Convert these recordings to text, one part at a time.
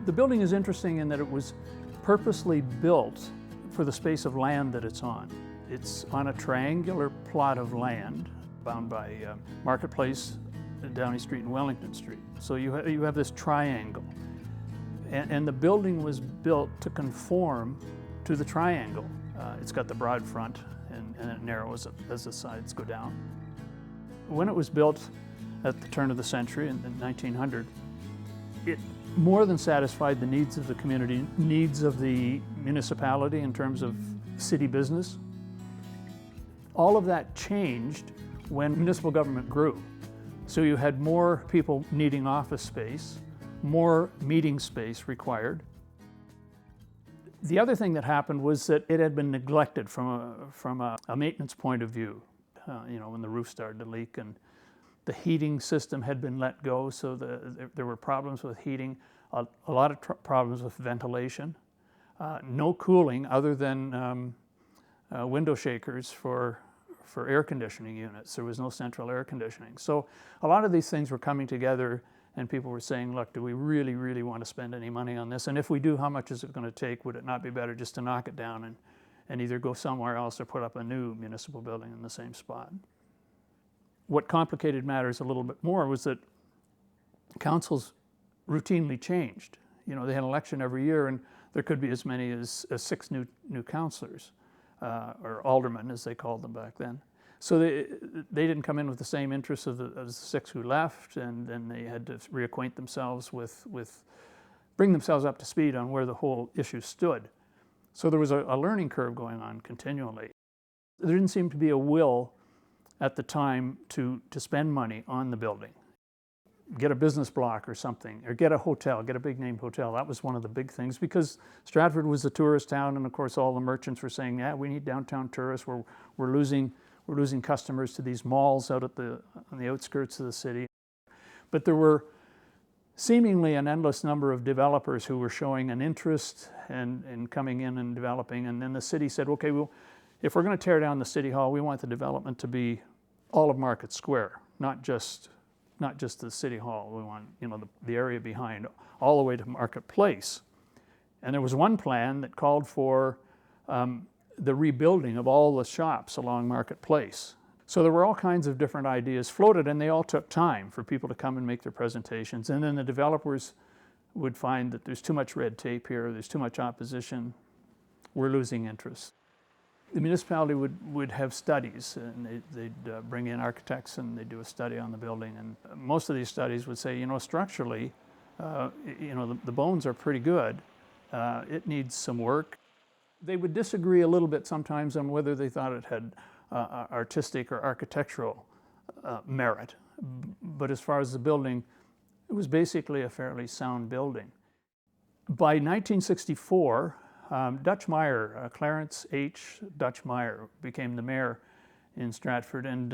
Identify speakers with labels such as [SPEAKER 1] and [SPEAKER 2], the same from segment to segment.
[SPEAKER 1] The building is interesting in that it was purposely built for the space of land that it's on. It's on a triangular plot of land bound by Marketplace, Downey Street, and Wellington Street. So you have this triangle. And the building was built to conform to the triangle. It's got the broad front and it narrows as the sides go down. When it was built at the turn of the century in 1900, it more than satisfied the needs of the community, needs of the municipality in terms of city business. All of that changed when municipal government grew. So you had more people needing office space, more meeting space required. The other thing that happened was that it had been neglected from a maintenance point of view. When the roof started to leak and the heating system had been let go, so there were problems with heating, a lot of problems with ventilation, no cooling other than window shakers for air conditioning units. There was no central air conditioning. So a lot of these things were coming together and people were saying, look, do we really, really want to spend any money on this? And if we do, how much is it going to take? Would it not be better just to knock it down and either go somewhere else or put up a new municipal building in the same spot? What complicated matters a little bit more was that councils routinely changed. They had an election every year and there could be as many as 6 new councillors, or aldermen as they called them back then. So they didn't come in with the same interests as the 6 who left, and then they had to reacquaint themselves bring themselves up to speed on where the whole issue stood. So there was a learning curve going on continually. There didn't seem to be a will at the time to spend money on the building. Get a business block or something, or get a hotel, get a big name hotel. That was one of the big things because Stratford was a tourist town, and of course all the merchants were saying, yeah, we need downtown tourists. We're losing customers to these malls out on the outskirts of the city. But there were seemingly an endless number of developers who were showing an interest in coming in and developing. And then the city said, okay, well, if we're going to tear down the city hall, we want the development to be all of Market Square, not just the city hall. We want the area behind all the way to Marketplace. And there was one plan that called for the rebuilding of all the shops along Marketplace. So there were all kinds of different ideas floated, and they all took time for people to come and make their presentations. And then the developers would find that there's too much red tape here, there's too much opposition, we're losing interest. The municipality would have studies, and they'd bring in architects and they'd do a study on the building. And most of these studies would say, structurally, the bones are pretty good. It needs some work. They would disagree a little bit sometimes on whether they thought it had artistic or architectural merit. But as far as the building, it was basically a fairly sound building. By 1964, Dutch Meyer, Clarence H. Dutch Meyer, became the mayor in Stratford, and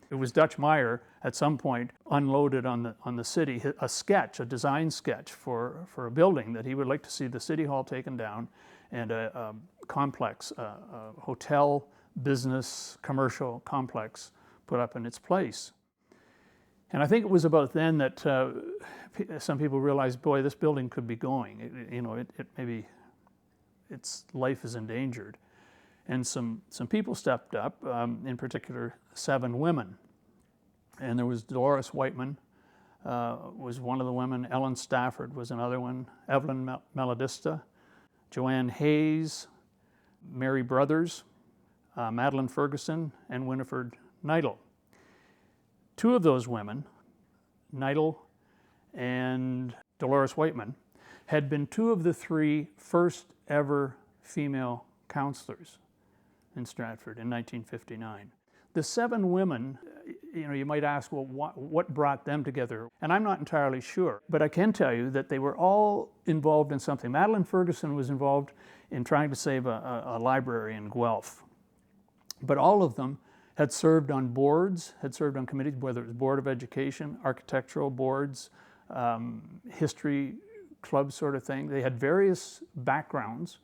[SPEAKER 1] it was Dutch Meyer at some point unloaded on the city a design sketch for a building that he would like to see the city hall taken down and a complex, a hotel, business, commercial complex put up in its place. And I think it was about then that some people realized, boy, this building could be going. It maybe its life is endangered. And some people stepped up, in particular 7 women. And there was Dolores Whiteman, was one of the women. Ellen Stafford was another one. Evelyn Melodista, Joanne Hayes, Mary Brothers, Madeline Ferguson, and Winifred Neidl. 2 of those women, Neidl and Dolores Whiteman, had been 2 of the 3 first ever female councillors in Stratford in 1959. The 7 women, you might ask, well, what brought them together? And I'm not entirely sure, but I can tell you that they were all involved in something. Madeline Ferguson was involved in trying to save a library in Guelph. But all of them had served on boards, had served on committees, whether it was Board of Education, architectural boards, history club sort of thing. They had various backgrounds,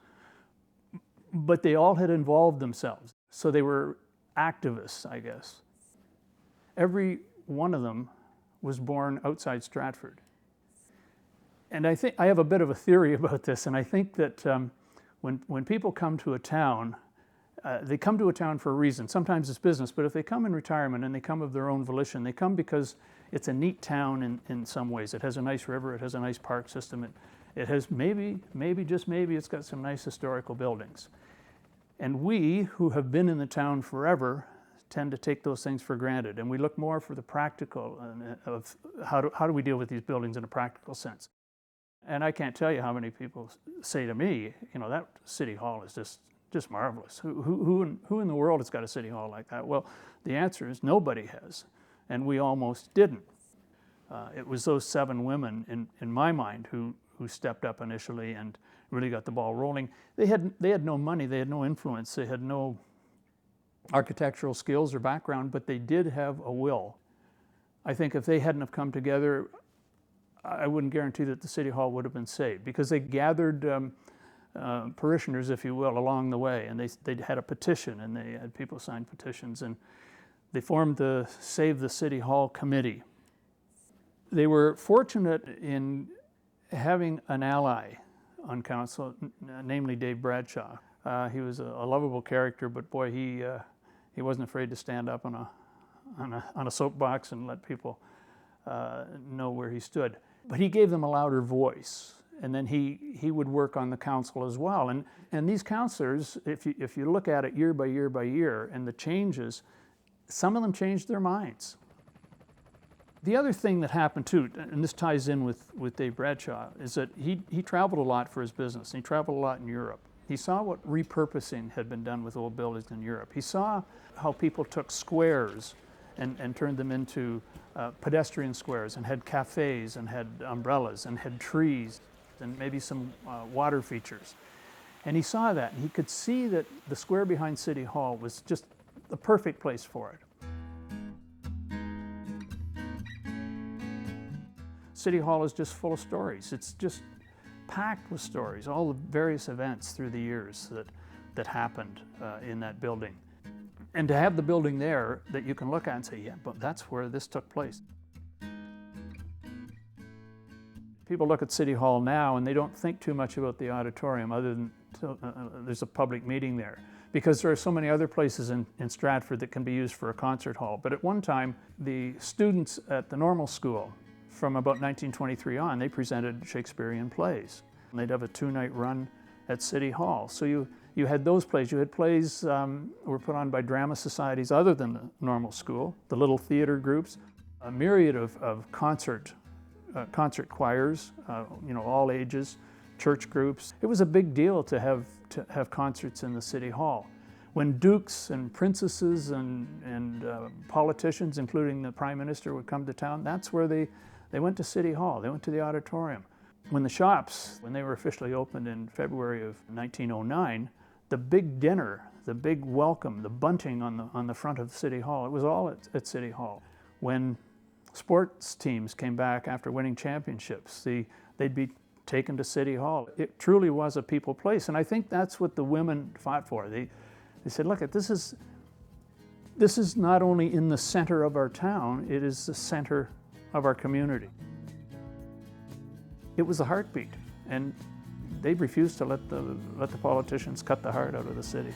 [SPEAKER 1] but they all had involved themselves. So they were activists, I guess. Every one of them was born outside Stratford. And I think I have a bit of a theory about this, and I think that when people come to a town, they come to a town for a reason. Sometimes it's business, but if they come in retirement and they come of their own volition, they come because it's a neat town in some ways. It has a nice river, it has a nice park system, it has maybe, just maybe, it's got some nice historical buildings. And we, who have been in the town forever, tend to take those things for granted, and we look more for the practical of how do we deal with these buildings in a practical sense. And I can't tell you how many people say to me, you know, that City Hall is just marvelous. Who in the world has got a City Hall like that? Well, the answer is nobody has, and we almost didn't. It was those 7 women, in my mind, who stepped up initially and really got the ball rolling. They had no money, they had no influence, they had no architectural skills or background, but they did have a will. I think if they hadn't have come together, I wouldn't guarantee that the City Hall would have been saved, because they gathered parishioners, if you will, along the way, and they had a petition, and they had people sign petitions, and they formed the Save the City Hall Committee. They were fortunate in having an ally on council, namely Dave Bradshaw. He was a lovable character, but boy, he wasn't afraid to stand up on a soapbox and let people know where he stood. But he gave them a louder voice, and then he would work on the council as well. And these councilors, if you look at it year by year by year, and the changes, some of them changed their minds. The other thing that happened too, and this ties in with Dave Bradshaw, is that he traveled a lot for his business. He traveled a lot in Europe. He saw what repurposing had been done with old buildings in Europe. He saw how people took squares and turned them into pedestrian squares, and had cafes, and had umbrellas, and had trees, and maybe some water features. And he saw that, and he could see that the square behind City Hall was just the perfect place for it. City Hall is just full of stories. It's just packed with stories, all the various events through the years that happened in that building. And to have the building there that you can look at and say, yeah, but that's where this took place. People look at City Hall now and they don't think too much about the auditorium, other than there's a public meeting there, because there are so many other places in Stratford that can be used for a concert hall. But at one time, the students at the normal school, from about 1923 on, they presented Shakespearean plays. And they'd have a 2-night run at City Hall. So you had those plays. You had plays were put on by drama societies other than the normal school, the little theater groups, a myriad of concert choirs, all ages, church groups. It was a big deal to have concerts in the City Hall. When dukes and princesses and politicians, including the Prime Minister, would come to town, that's where they went to City Hall. They went to the auditorium. When the shops, when they were officially opened in February of 1909, the big dinner, the big welcome, the bunting on the front of City Hall, it was all at City Hall. When sports teams came back after winning championships, they'd be taken to City Hall. It truly was a people place, and I think that's what the women fought for. They said, look, this is not only in the center of our town, it is the center of our community. It was the heartbeat, and they refused to let the politicians cut the heart out of the city.